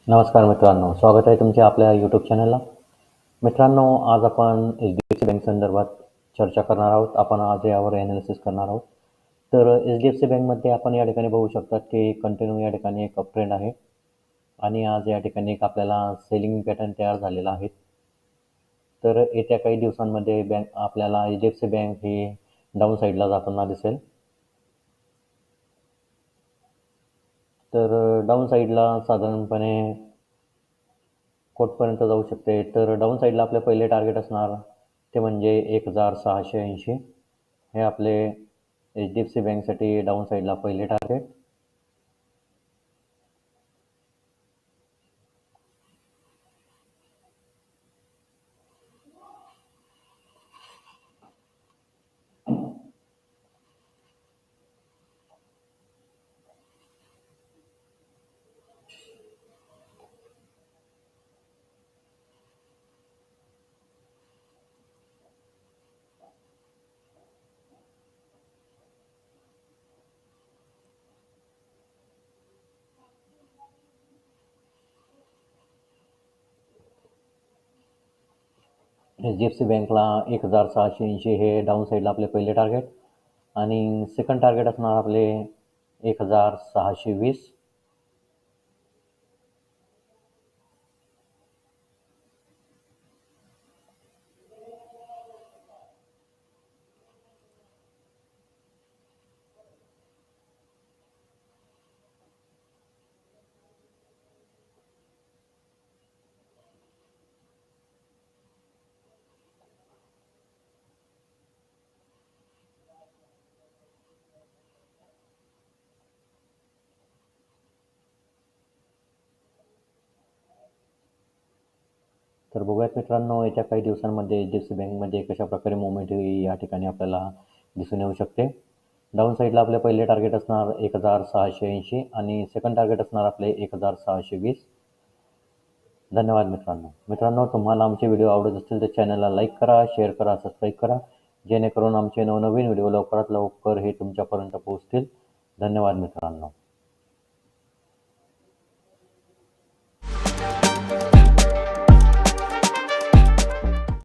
नमस्कार मित्रांनो, स्वागत आहे तुमचे आपल्या यूट्यूब चॅनलला. मित्रांनो, आज आपण एच-डी-एफ-सी बँक संदर्भात चर्चा करणार आहोत. आपण आज यावर ॲनालिसिस करणार आहोत. तर एच-डी-एफ-सी बँकमध्ये आपण या ठिकाणी बघू शकता की कंटिन्यू या ठिकाणी एक अपट्रेंड आहे आणि आज या ठिकाणी एक आपल्याला सेलिंग पॅटर्न तयार झालेला आहे. तर येत्या काही दिवसांमध्ये बँक आपल्याला एच-डी-एफ-सी बँक ही डाऊन साईडला जाताना दिसेल. तर डाऊन साईडला साधारणपणे कोटपर्यंत जाऊ शकते. तर डाऊन साईडला आपले पहिले टार्गेट असणार ते म्हणजे 1680 हे आपले एच-डी-एफ-सी बँकसाठी डाऊन साईडला पहिले टार्गेट. एच-डी-एफ-सी बँकला 1680 हे डाऊन साईडला आपले पहिले टार्गेट आणि सेकंड टार्गेट असणार आपले 1620. तर बघूयात मित्रांनो, येत्या काही दिवसांमध्ये एच-डी-एफ-सी बँकमध्ये कशाप्रकारे मुवमेंट या ठिकाणी आपल्याला दिसून येऊ शकते. डाऊन साईडला आपले पहिले टार्गेट असणार 1680 आणि सेकंड टार्गेट असणार आपले 1620. धन्यवाद मित्रांनो. मित्रांनो, तुम्हाला आमचे व्हिडिओ आवडत असतील तर चॅनलला लाईक करा, शेअर करा, सबस्क्राईब करा, जेणेकरून आमचे नवनवीन व्हिडिओ लवकरात लवकर हे तुमच्यापर्यंत पोहोचतील. धन्यवाद मित्रांनो.